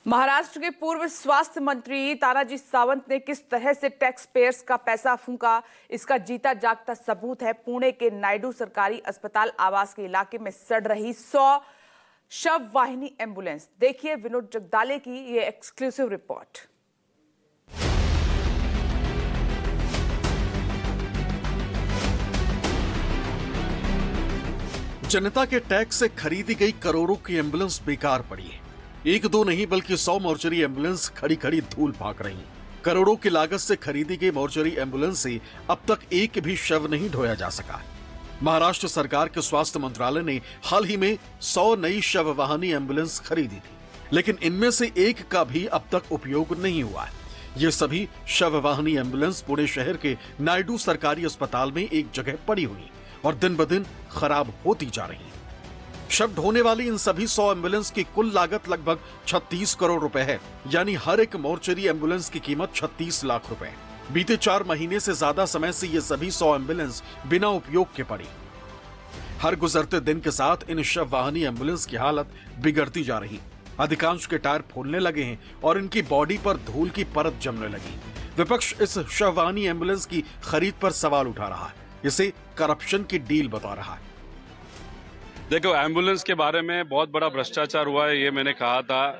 महाराष्ट्र के पूर्व स्वास्थ्य मंत्री तानाजी सावंत ने किस तरह से टैक्स पेयर्स का पैसा फूंका, इसका जीता जागता सबूत है पुणे के नायडू सरकारी अस्पताल आवास के इलाके में सड़ रही 100 शव वाहिनी एम्बुलेंस। देखिए विनोद जगदाले की ये एक्सक्लूसिव रिपोर्ट। जनता के टैक्स से खरीदी गई करोड़ों की एम्बुलेंस बेकार पड़ी है। एक दो नहीं बल्कि 100 मोर्चरी एम्बुलेंस खड़ी खड़ी धूल फाक रही हैं। करोड़ों की लागत से खरीदी गई मोर्चरी एम्बुलेंस से अब तक एक भी शव नहीं ढोया जा सका। महाराष्ट्र सरकार के स्वास्थ्य मंत्रालय ने हाल ही में 100 नई शव वाहिनी एम्बुलेंस खरीदी थी, लेकिन इनमें से एक का भी अब तक उपयोग नहीं हुआ है। ये सभी शव वाहिनी एम्बुलेंस पुणे शहर के नायडू सरकारी अस्पताल में एक जगह पड़ी हुई और दिन ब दिन खराब होती जा रही है। शव ढोने वाली इन सभी 100 एम्बुलेंस की कुल लागत लगभग 36 करोड़ रुपए है, यानी हर एक मोर्चरी एम्बुलेंस की कीमत 36 लाख रुपए। बीते 4 महीने से ज्यादा समय से ये सभी 100 एम्बुलेंस बिना उपयोग के पड़ी। हर गुजरते दिन के साथ इन शव वाहिनी एम्बुलेंस की हालत बिगड़ती जा रही। अधिकांश के टायर फूलने लगे हैं और इनकी बॉडी पर धूल की परत जमने लगी। विपक्ष इस शव वाहिनी एम्बुलेंस की खरीद पर सवाल उठा रहा है, इसे करप्शन की डील बता रहा है। देखो, एम्बुलेंस के बारे में बहुत बड़ा भ्रष्टाचार हुआ है, ये मैंने कहा था।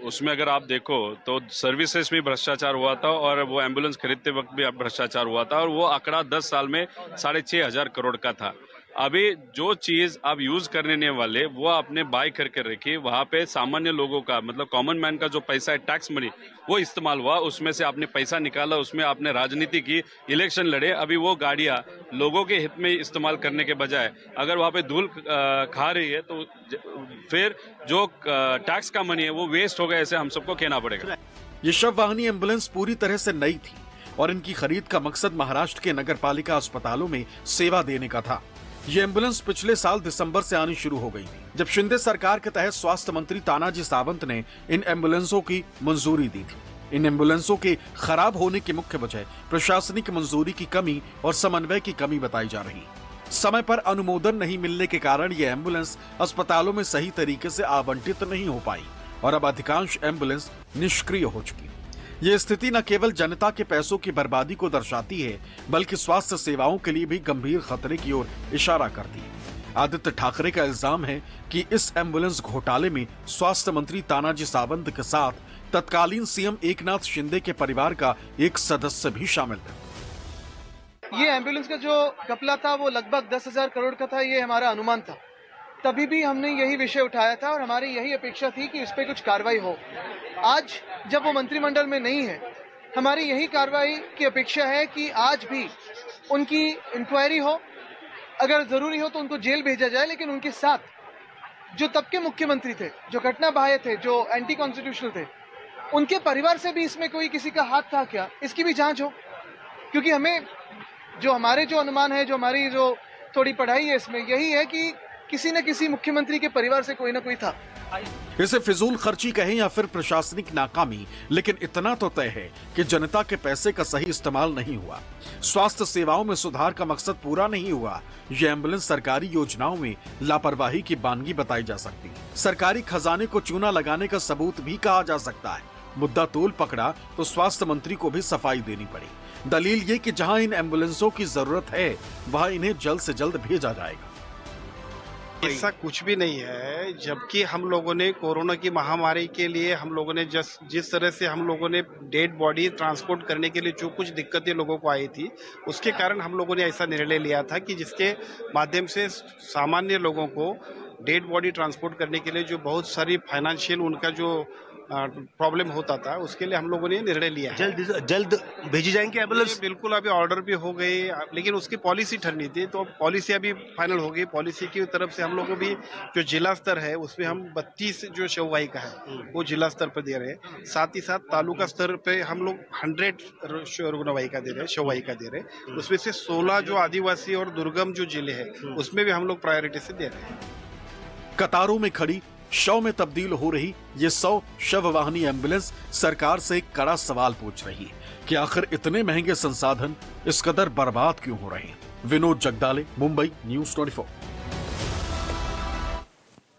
उसमें अगर आप देखो तो सर्विसेज में भ्रष्टाचार हुआ था और वो एम्बुलेंस खरीदते वक्त भी भ्रष्टाचार हुआ था और वो आंकड़ा 10 साल में 6,500 करोड़ का था। अभी जो चीज आप यूज करने वाले वो आपने बाय करके रखी, वहां पे सामान्य लोगों का मतलब कॉमन मैन का जो पैसा है, टैक्स मनी, वो इस्तेमाल हुआ। उसमें से आपने पैसा निकाला, उसमें आपने राजनीति की, इलेक्शन लड़े। अभी वो गाड़ियां लोगों के हित में इस्तेमाल करने के बजाय अगर वहां पे धूल खा रही है तो फिर जो टैक्स का मनी है वो वेस्ट हो गया, ऐसे हम सबको कहना पड़ेगा। ये शव वाहिनी एम्बुलेंस पूरी तरह से नई थी और इनकी खरीद का मकसद महाराष्ट्र के नगरपालिका अस्पतालों में सेवा देने का था। ये एम्बुलेंस पिछले साल दिसंबर से आनी शुरू हो गई थी, जब शिंदे सरकार के तहत स्वास्थ्य मंत्री तानाजी सावंत ने इन एम्बुलेंसों की मंजूरी दी थी। इन एम्बुलेंसों के खराब होने की मुख्य वजह प्रशासनिक मंजूरी की कमी और समन्वय की कमी बताई जा रही। समय पर अनुमोदन नहीं मिलने के कारण ये एम्बुलेंस अस्पतालों में सही तरीके से आवंटित नहीं हो पाई और अब अधिकांश एम्बुलेंस निष्क्रिय हो चुकी। ये स्थिति न केवल जनता के पैसों की बर्बादी को दर्शाती है, बल्कि स्वास्थ्य सेवाओं के लिए भी गंभीर खतरे की ओर इशारा करती है। आदित्य ठाकरे का इल्जाम है कि इस एम्बुलेंस घोटाले में स्वास्थ्य मंत्री तानाजी सावंत के साथ तत्कालीन सीएम एकनाथ शिंदे के परिवार का एक सदस्य भी शामिल है। ये एम्बुलेंस का जो घपला था वो लगभग 10,000 करोड़ का था, ये हमारा अनुमान था। तभी भी हमने यही विषय उठाया था और हमारी यही अपेक्षा थी कि इस पे कुछ कार्रवाई हो। आज जब वो मंत्रिमंडल में नहीं है, हमारी यही कार्रवाई की अपेक्षा है कि आज भी उनकी इंक्वायरी हो, अगर जरूरी हो तो उनको जेल भेजा जाए, लेकिन उनके साथ जो तब के मुख्यमंत्री थे, जो घटना बाह्य थे, जो एंटी कॉन्स्टिट्यूशनल थे, उनके परिवार से भी इसमें कोई किसी का हाथ था क्या, इसकी भी जांच हो। क्योंकि हमें हमारे जो अनुमान है, जो हमारी जो थोड़ी पढ़ाई है, इसमें यही है कि किसी न किसी मुख्यमंत्री के परिवार से कोई ना कोई था। इसे फिजूल खर्ची कहें या फिर प्रशासनिक नाकामी, लेकिन इतना तो तय है कि जनता के पैसे का सही इस्तेमाल नहीं हुआ। स्वास्थ्य सेवाओं में सुधार का मकसद पूरा नहीं हुआ। ये एम्बुलेंस सरकारी योजनाओं में लापरवाही की बानगी बताई जा सकती है। सरकारी खजाने को चूना लगाने का सबूत भी कहा जा सकता है। मुद्दा तोल पकड़ा तो स्वास्थ्य मंत्री को भी सफाई देनी पड़ी। दलील ये कि जहां इन एम्बुलेंसों की जरूरत है वहां इन्हें जल्द से जल्द भेजा जाएगा। ऐसा कुछ भी नहीं है, जबकि हम लोगों ने कोरोना की महामारी के लिए हम लोगों ने जिस तरह से हम लोगों ने डेड बॉडी ट्रांसपोर्ट करने के लिए जो कुछ दिक्कतें लोगों को आई थी, उसके कारण हम लोगों ने ऐसा निर्णय लिया था कि जिसके माध्यम से सामान्य लोगों को डेड बॉडी ट्रांसपोर्ट करने के लिए जो बहुत सारी फाइनेंशियल उनका जो प्रॉब्लम होता था, उसके लिए हम लोगों ने निर्णय लिया है। जल्द भेजी जाएंगे एम्बुलेंस। बिल्कुल, अभी ऑर्डर भी हो गई, लेकिन उसकी पॉलिसी ठहरनी थी, तो पॉलिसी अभी फाइनल हो गई। पॉलिसी की तरफ से हम लोग को भी जो जिला स्तर है उसमें हम 32 जो शववाहिका है वो जिला स्तर पर दे रहे हैं। साथ ही साथ तालुका स्तर पे हम लोग 100 रुग्णवाहिका दे रहे हैं, शववाहिका दे रहे हैं। उसमें से 16 जो आदिवासी और दुर्गम जो जिले हैं उसमें भी हम लोग प्रायोरिटी से दे रहे हैं। कतारों में खड़ी शव में तब्दील हो रही ये 100 शव वाहिनी एम्बुलेंस सरकार से एक कड़ा सवाल पूछ रही है कि आखिर इतने महंगे संसाधन इस कदर बर्बाद क्यों हो रहे हैं। विनोद जगदाले, मुंबई, न्यूज़ 24।